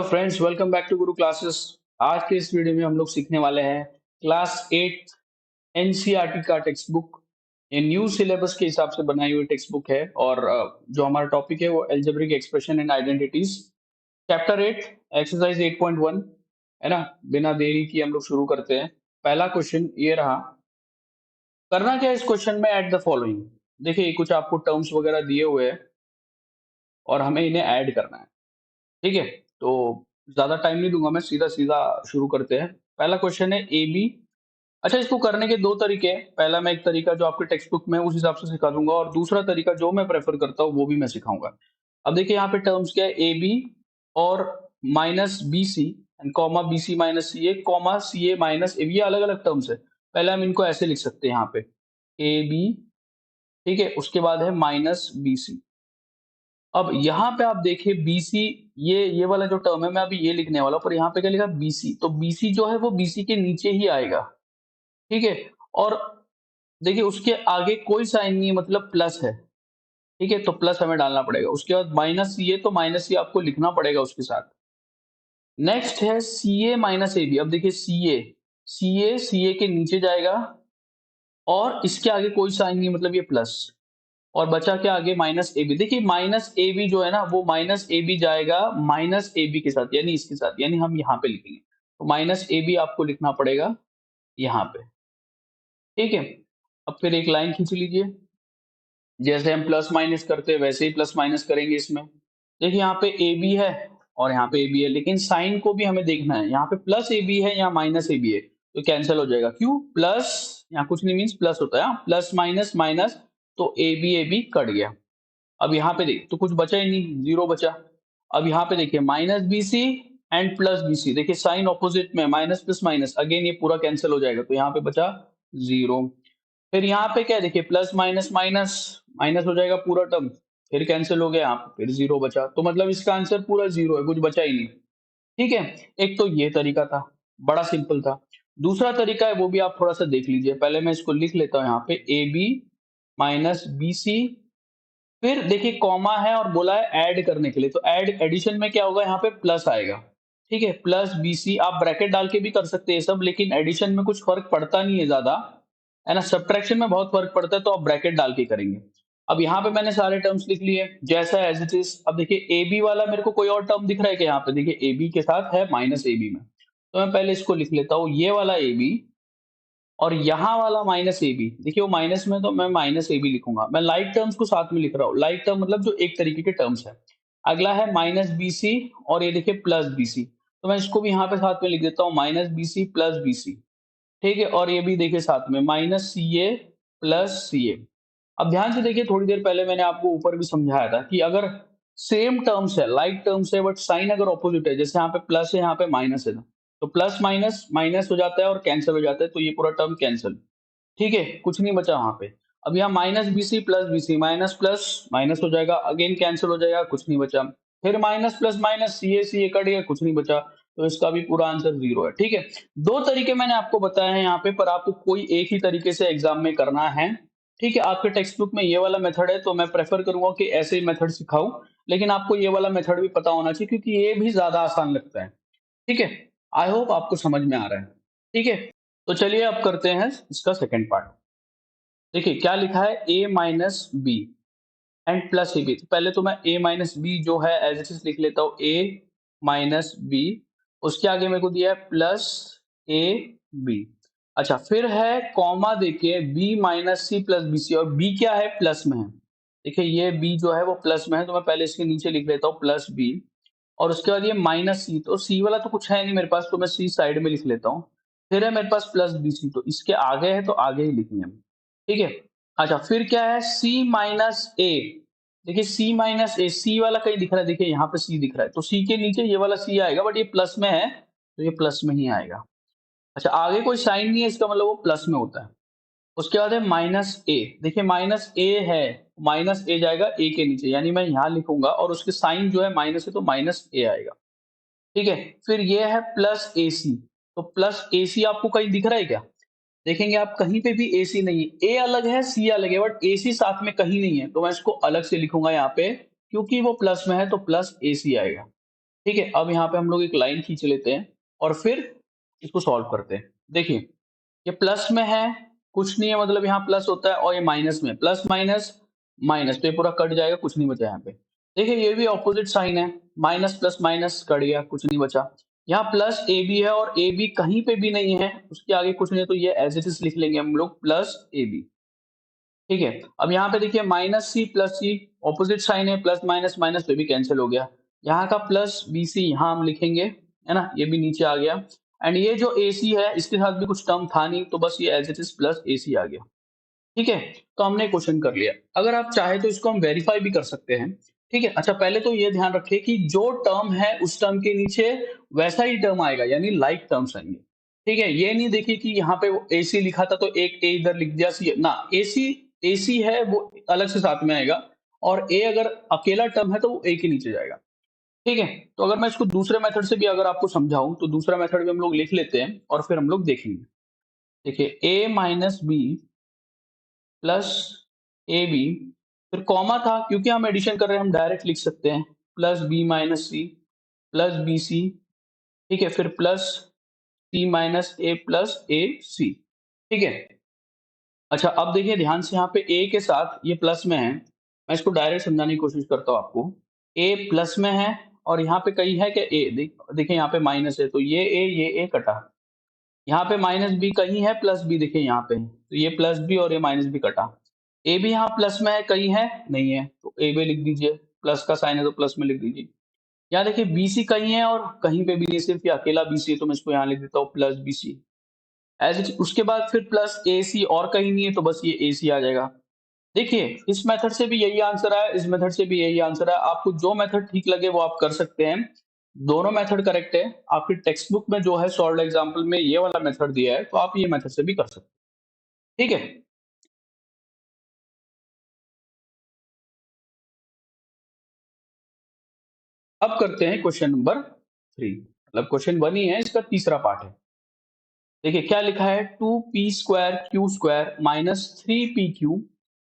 Friends, welcome back to Guru classes. आज के इस वीडियो में हम लोग सीखने वाले हैं क्लास 8 एनसीईआरटी का टेक्स्ट बुक। ये न्यू सिलेबस के हिसाब से बनाई हुई टेक्स्ट बुक है और जो हमारा टॉपिक है वो algebraic expression and identities, chapter 8, exercise 8.1 है ना। बिना देरी की हम लोग शुरू करते हैं। पहला क्वेश्चन ये रहा, करना क्या है इस क्वेश्चन में, एड द फॉलोइंग। देखिए कुछ आपको टर्म्स वगैरह दिए हुए हैं और हमें इन्हें ऐड करना है। ठीक है, तो ज्यादा टाइम नहीं दूंगा, मैं सीधा सीधा शुरू करते हैं। पहला क्वेश्चन है ए बी। अच्छा, इसको करने के दो तरीके हैं। पहला मैं एक तरीका जो आपके टेक्स्ट बुक में है, उस हिसाब से सिखा दूंगा, और दूसरा तरीका जो मैं प्रेफर करता हूँ वो भी मैं सिखाऊंगा। अब देखिए यहाँ पे टर्म्स क्या है, ए बी और minus B C and comma B C minus C A comma C A minus A B, ये अलग अलग टर्म्स है। पहले हम इनको ऐसे लिख सकते हैं यहाँ पे, ए बी, ठीक है, उसके बाद है माइनस बी सी। अब यहाँ पे आप देखिए बीसी, ये वाला जो टर्म है मैं अभी ये लिखने वाला हूं, पर यहाँ पे क्या लिखा बीसी, तो बीसी जो है वो बीसी के नीचे ही आएगा। ठीक है, और देखिए उसके आगे कोई साइन नहीं है, मतलब प्लस है। ठीक है, तो प्लस हमें डालना पड़ेगा। उसके बाद माइनस सी है, तो माइनस सी आपको लिखना पड़ेगा उसके साथ। नेक्स्ट है सी ए माइनस ए बी। अब देखिए सी ए के नीचे जाएगा और इसके आगे कोई साइन नहीं, मतलब ये प्लस, और बचा क्या आगे, माइनस ए बी। देखिए माइनस ए बी जो है ना, वो माइनस ए बी जाएगा माइनस ए बी के साथ, यानी इसके साथ, यानी हम यहाँ पे लिखेंगे, तो माइनस ए बी आपको लिखना पड़ेगा यहाँ पे। ठीक है, अब फिर एक लाइन खींच लीजिए। जैसे हम प्लस माइनस करते हैं वैसे ही प्लस माइनस करेंगे इसमें। देखिए यहाँ पे ए बी है और यहाँ पे ए बी है, लेकिन साइन को भी हमें देखना है। यहाँ पे प्लस ए बी है, यहाँ माइनस ए बी है, तो कैंसिल हो जाएगा। क्यों, प्लस, यहाँ कुछ नहीं मीन्स प्लस होता है, प्लस माइनस माइनस, तो ए बी कट गया। अब यहाँ पे देखिए तो कुछ बचा ही नहीं, जीरो बचा। अब यहाँ पे देखिए minus B C and plus B C, देखिए साइन ऑपोजिट में, माइनस प्लस माइनस, अगेन ये पूरा कैंसिल हो जाएगा, तो यहाँ पे बचा जीरो। फिर यहाँ पे क्या है, देखिए प्लस माइनस माइनस, माइनस हो जाएगा पूरा टर्म, फिर कैंसिल हो गया, यहाँ पे फिर जीरो बचा, तो मतलब इसका आंसर पूरा जीरो है, कुछ बचा ही नहीं। ठीक है, एक तो ये तरीका था, बड़ा सिंपल था। दूसरा तरीका है वो भी आप थोड़ा सा देख लीजिए। पहले मैं इसको लिख लेता हूँ यहाँ पे, A B minus B C, फिर देखिए कॉमा है और बोला है ऐड करने के लिए, तो ऐड, एडिशन में क्या होगा, यहाँ पे प्लस आएगा। ठीक है, प्लस बीसी, आप ब्रैकेट डाल के भी कर सकते हैं सब, लेकिन एडिशन में कुछ फर्क पड़ता नहीं है ज्यादा, है ना। सब्ट्रैक्शन में बहुत फर्क पड़ता है, तो आप ब्रैकेट डाल के करेंगे। अब यहाँ पे मैंने सारे टर्म्स लिख लिए जैसा एज इट इज। अब देखिए ए बी वाला मेरे को कोई और टर्म दिख रहा है क्या, यहाँ पे देखिए ए बी के साथ है माइनस ए बी में, तो मैं पहले इसको लिख लेता हूँ, ये वाला ए बी और यहाँ वाला माइनस ए बी। देखिए वो माइनस में, तो मैं माइनस ए बी लिखूंगा। मैं लाइक टर्म्स को साथ में लिख रहा हूँ, लाइक टर्म मतलब जो एक तरीके के टर्म्स है। अगला है माइनस बी सी और ये देखिए प्लस बी सी, तो मैं इसको भी यहाँ पे साथ में लिख देता हूँ, minus B C plus B C. ठीक है, और ये भी देखिए साथ में माइनस सी ए प्लस सी ए। अब ध्यान से देखिए, थोड़ी देर पहले मैंने आपको ऊपर भी समझाया था कि अगर सेम टर्म्स है, लाइक टर्म्स है, बट साइन अगर ऑपोजिट है, जैसे यहाँ पे प्लस है यहाँ पे माइनस है ना, तो प्लस माइनस माइनस हो जाता है और कैंसिल हो जाता है, तो ये पूरा टर्म कैंसिल। ठीक है, कुछ नहीं बचा वहां पे। अब यहाँ minus B C plus B C, minus plus minus हो जाएगा, अगेन कैंसिल हो जाएगा, कुछ नहीं बचा। फिर माइनस प्लस माइनस, सी ए कट गया, कुछ नहीं बचा, तो इसका भी पूरा आंसर जीरो है। ठीक है, दो तरीके मैंने आपको बताए हैं यहाँ पे, पर आपको कोई एक ही तरीके से एग्जाम में करना है। ठीक है, आपके टेक्स्ट बुक में ये वाला मेथड है, तो मैं प्रेफर करूंगा कि ऐसे ही मेथड सिखाऊं, लेकिन आपको ये वाला मेथड भी पता होना चाहिए, क्योंकि ये भी ज्यादा आसान लगता है। ठीक है, आई होप आपको समझ में आ रहा है। ठीक है, तो चलिए अब करते हैं इसका सेकेंड पार्ट। देखिए क्या लिखा है, A minus B and plus A B. तो पहले तो मैं ए माइनस बी जो है एज इट इज लिख लेता हूँ, ए माइनस बी, उसके आगे मेरे को दिया है प्लस ए बी। अच्छा, फिर है कॉमा देखिए, B minus C plus B C, और बी क्या है, प्लस में है। देखिए ये बी जो है वो प्लस में है, तो मैं पहले इसके नीचे लिख लेता हूँ प्लस बी, और उसके बाद ये माइनस सी, तो सी वाला तो कुछ है नहीं मेरे पास, तो मैं सी साइड में लिख लेता हूँ। फिर है मेरे पास प्लस बी सी, तो इसके आगे है तो आगे ही लिखेंगे हम। ठीक है, अच्छा फिर क्या है, सी माइनस ए। देखिए सी माइनस ए, सी वाला कहीं दिख रहा है, देखिए यहाँ पे सी दिख रहा है, तो सी के नीचे ये वाला सी आएगा, बट ये प्लस में है, तो ये प्लस में ही आएगा। अच्छा, आगे कोई साइन नहीं है, इसका मतलब वो प्लस में होता है। उसके बाद है माइनस ए। देखिए माइनस ए है, माइनस ए जाएगा ए के नीचे, यानी मैं यहाँ लिखूंगा, और उसके साइन जो है माइनस है, तो माइनस ए आएगा। ठीक है, फिर ये है प्लस ए सी, तो प्लस ए सी आपको कहीं दिख रहा है क्या, देखेंगे आप कहीं पे भी एसी नहीं है, ए अलग है सी अलग है, बट एसी साथ में कहीं नहीं है, तो मैं इसको अलग से लिखूंगा यहाँ पे, क्योंकि वो प्लस में है तो प्लस एसी आएगा। ठीक है, अब यहाँ पे हम लोग एक लाइन खींच लेते हैं और फिर इसको सॉल्व करते हैं। देखिए, ये प्लस में है, कुछ नहीं है, मतलब यहाँ प्लस होता है, और ये माइनस में, प्लस माइनस माइनस, तो ये पूरा कट जाएगा, कुछ नहीं बचा यहाँ पे। देखिए, ये भी ऑपोजिट साइन है, माइनस प्लस माइनस कट गया, कुछ नहीं बचा। यहाँ प्लस ए बी है और ए बी कहीं पे भी नहीं है, उसके आगे कुछ नहीं है, तो ये एज इट इज लिख लेंगे हम लोग, प्लस ए बी। ठीक है, अब यहाँ पे देखिए माइनस सी प्लस सी, ऑपोजिट साइन है, प्लस माइनस माइनस पे भी कैंसिल हो गया। यहाँ का प्लस बी सी यहाँ हम लिखेंगे, है ना, ये भी नीचे आ गया। एंड ये जो ए सी है, इसके साथ भी कुछ टर्म था नहीं, तो बस ये as it is plus A सी आ गया। ठीक है, तो हमने क्वेश्चन कर लिया। अगर आप चाहे तो इसको हम वेरीफाई भी कर सकते हैं। ठीक है, अच्छा पहले तो ये ध्यान रखिए कि जो टर्म है उस टर्म के नीचे वैसा ही टर्म आएगा, यानी लाइक टर्म्स आएंगे। ठीक है, ये नहीं देखिए कि यहाँ पे वो एसी लिखा था तो एक ए इधर लिख दिया, सी ना, एसी एसी है वो अलग से साथ में आएगा, और ए अगर अकेला टर्म है तो वो ए के नीचे जाएगा। ठीक है, तो अगर मैं इसको दूसरे मेथड से भी अगर आपको समझाऊं, तो दूसरा मेथड भी हम लोग लिख लेते हैं और फिर हम लोग देखेंगे। देखिए, A minus B plus A B, फिर कॉमा था, क्योंकि हम एडिशन कर रहे हैं हम डायरेक्ट लिख सकते हैं, plus B minus C plus B C. ठीक है, फिर plus C minus A plus A C. ठीक है, अच्छा अब देखिए ध्यान से, यहाँ पे ए के साथ ये प्लस में है, मैं इसको डायरेक्ट समझाने की कोशिश करता हूँ आपको। ए प्लस में है और यहाँ पे कहीं है कि ए, देखिए यहाँ पे माइनस है, तो ये ए कटा। यहाँ पे माइनस बी कहीं है, प्लस बी देखिए यहाँ पे है, तो ये प्लस बी और ये माइनस बी कटा। ए भी यहाँ प्लस में है, कहीं है नहीं है, तो ए बी लिख दीजिए, प्लस का साइन है तो प्लस में लिख दीजिए। यहाँ देखिए बी सी कहीं है और कहीं पे भी नहीं, सिर्फ ये अकेला बी सी है, तो मैं इसको यहाँ लिख देता हूँ plus B C. As it, उसके बाद फिर प्लस ए सी, और कहीं नहीं है, तो बस ये ए सी आ जाएगा। देखिए, इस मेथड से भी यही आंसर आया, इस मेथड से भी यही आंसर है, आपको जो मेथड ठीक लगे वो आप कर सकते हैं। दोनों मेथड करेक्ट है। आपकी टेक्स्ट बुक में जो है सॉल्व्ड एग्जांपल में ये वाला मेथड दिया है, तो आप ये मेथड से भी कर सकते हैं। ठीक है, अब करते हैं क्वेश्चन नंबर 3, मतलब क्वेश्चन 1 ही है, इसका तीसरा पार्ट है। देखिए क्या लिखा है, 2p² q² माइनस 3pq,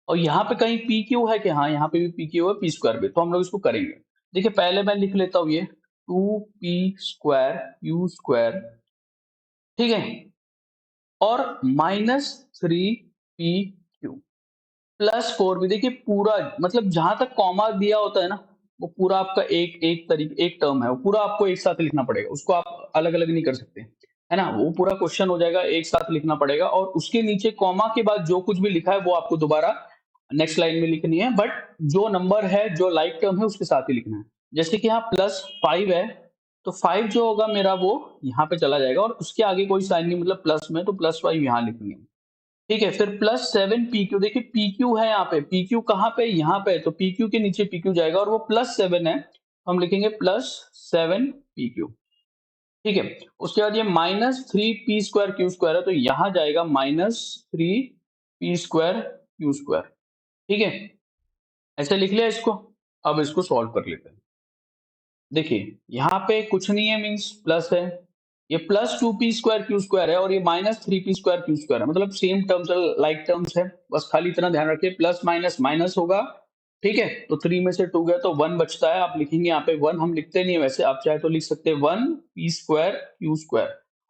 और यहाँ पे कहीं pq है कि, हाँ यहाँ पे भी pq है, p² भी, तो हम लोग इसको करेंगे। देखिए पहले मैं लिख लेता हूँ ये 2p² q², ठीक है, और माइनस 3pq प्लस 4 भी। देखिए पूरा, मतलब जहां तक कॉमा दिया होता है ना, वो पूरा आपका एक एक तरीके एक टर्म है, वो पूरा आपको एक साथ लिखना पड़ेगा, उसको आप अलग अलग नहीं कर सकते, है ना, वो पूरा क्वेश्चन हो जाएगा, एक साथ लिखना पड़ेगा, और उसके नीचे कॉमा के बाद जो कुछ भी लिखा है वो आपको दोबारा नेक्स्ट लाइन में लिखनी है, बट जो नंबर है, जो लाइक टर्म है, उसके साथ ही लिखना है। जैसे कि यहाँ +5 है, तो 5 जो होगा मेरा वो यहाँ पे चला जाएगा, और उसके आगे कोई साइन नहीं, मतलब प्लस में, तो +5 यहाँ लिखेंगे। ठीक है, फिर +7 PQ, देखिए PQ है यहाँ पे, PQ कहाँ पे, यहाँ पे, तो PQ के नीचे PQ जाएगा, और वो +7 है, तो हम लिखेंगे +7 PQ। ठीक है, उसके बाद ये -3p² q² है, तो यहाँ जाएगा -3p² q²। ठीक है, ऐसे लिख लिया इसको। अब इसको सॉल्व कर लेते हैं। देखिए, यहाँ पे कुछ नहीं है, मीन्स प्लस है, ये +2p² q² है, और ये -3p² q² है, मतलब सेम टर्म्स, लाइक टर्म्स है, बस खाली इतना ध्यान रखिए, प्लस माइनस माइनस होगा। ठीक है, तो 3 में से 2 गया तो 1 बचता है, आप लिखेंगे यहाँ पे 1, हम लिखते नहीं है वैसे, आप चाहे तो लिख सकते हैं 1p² q²,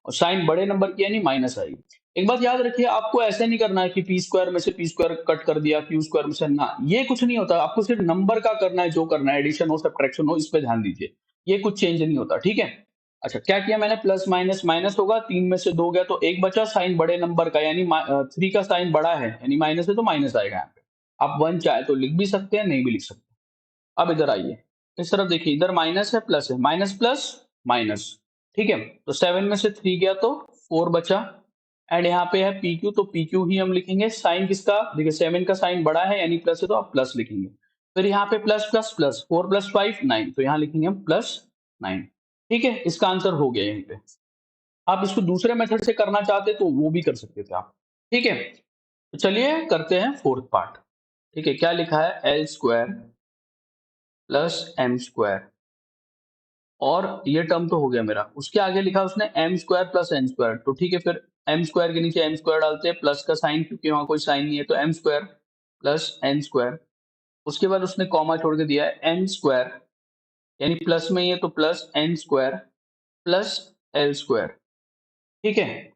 और साइन बड़े नंबर की यानी माइनस आएगी। एक बात याद रखिए, आपको ऐसे नहीं करना है कि p² में से p² कट कर दिया, q² में से, ना, ये कुछ नहीं होता, आपको सिर्फ नंबर का करना है, जो करना है, एडिशन हो सब्ट्रैक्शन हो, इस पे ध्यान दीजिए, ये कुछ चेंज नहीं होता। ठीक है, अच्छा क्या किया मैंने, प्लस माइनस माइनस होगा, 3 में से 2 गया तो 1 बचा, साइन बड़े नंबर का, यानी 3 का साइन बड़ा है, यानी माइनस है तो माइनस आएगा यहाँ पे। आप 1 चाहे तो लिख भी सकते हैं, नहीं भी लिख सकते। अब इधर आइए, इस तरफ देखिए, इधर माइनस है, प्लस है, माइनस प्लस माइनस। ठीक है, तो 7 में से 3 गया तो 4 बचा, एंड यहाँ पे है PQ, तो PQ ही हम लिखेंगे। साइन किसका, देखिए 7 का साइन बड़ा है यानी प्लस है, तो आप प्लस लिखेंगे। फिर यहाँ पे प्लस प्लस प्लस, 4 + 5 9, तो यहाँ लिखेंगे हम +9। ठीक है, इसका आंसर हो गया यहीं पे। आप इसको दूसरे मेथड से करना चाहते तो वो भी कर सकते थे आप। ठीक है, तो चलिए करते हैं फोर्थ पार्ट। ठीक है, क्या लिखा है, L² + M², और ये टर्म तो हो गया मेरा, उसके आगे लिखा उसने M² + N², तो ठीक है, फिर M² के नीचे M² डालते हैं, प्लस का साइन, क्योंकि वहां कोई साइन नहीं है, तो M² + N²। उसके बाद उसने कॉमा छोड़ के दिया है N² यानी प्लस में ही है तो plus N square plus L square. ठीक है।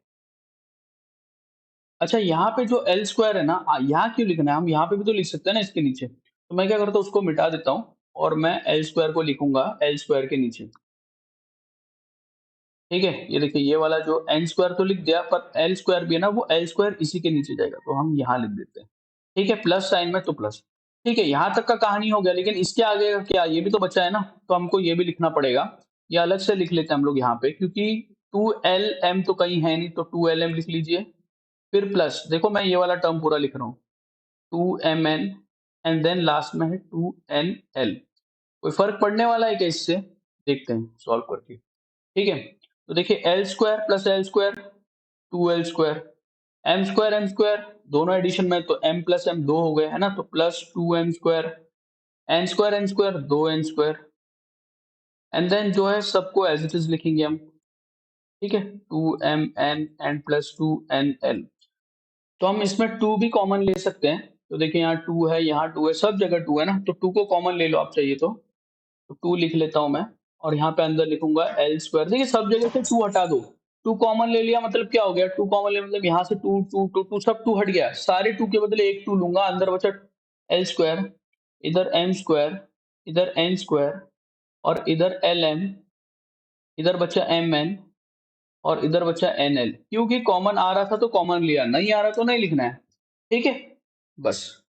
अच्छा, यहाँ पे जो एल स्क्वायर है ना, यहाँ क्यों लिखना है? हम यहाँ पे भी तो लिख सकते हैं ना इसके नीचे। तो मैं क्या करता हूँ, उसको मिटा देता हूँ और मैं एल स्क्वायर को लिखूंगा एल स्क्वायर के नीचे। ठीक है, ये देखिए ये वाला जो एन स्क्वायर तो लिख दिया, पर एल स्क्वायर भी है ना, वो एल स्क्वायर इसी के नीचे जाएगा, तो हम यहाँ लिख देते हैं। ठीक है, प्लस साइन में तो प्लस। ठीक है, यहाँ तक का कहानी हो गया, लेकिन इसके आगे का क्या, ये भी तो बचा है ना, तो हमको ये भी लिखना पड़ेगा। ये अलग से लिख लेते हैं हम लोग यहाँ पे, क्योंकि 2lm तो कहीं है नहीं, तो 2lm लिख लीजिए। फिर प्लस, देखो मैं ये वाला टर्म पूरा लिख रहा हूँ, 2mn एंड देन लास्ट में है 2nl। कोई फर्क पड़ने वाला है क्या इससे? देखते हैं सॉल्व करके। ठीक है, तो देखिए L square plus L square 2l square, M square दोनों एडिशन में तो m प्लस m 2 हो गए है ना, तो plus 2m square, N square 2n square, and then जो है सबको एज इट इज लिखेंगे हम। ठीक है, 2mn एंड प्लस 2nl। तो हम इसमें 2 भी कॉमन ले सकते हैं, तो देखिए यहाँ 2 है, यहाँ 2 है, सब जगह 2 है ना, तो 2 को कॉमन ले लो आप चाहिए तो 2 लिख लेता हूं मैं, और यहाँ पे अंदर लिखूंगा एल स्क्वायर। देखिए सब जगह से 2 हटा दो, 2 कॉमन ले लिया मतलब क्या हो गया, 2 कॉमन ले मतलब यहाँ से 2 2 2 2 सब 2 हट गया, सारे 2 के बदले एक 2 लूंगा, अंदर बचा एल स्क्वायर, इधर एम स्क्वायर, इधर एन स्क्वायर, और इधर एल एम, इधर बचा एम एन, और इधर बचा एन एल। क्योंकि कॉमन आ रहा था तो कॉमन लिया, नहीं आ रहा तो नहीं लिखना है। ठीक है, बस।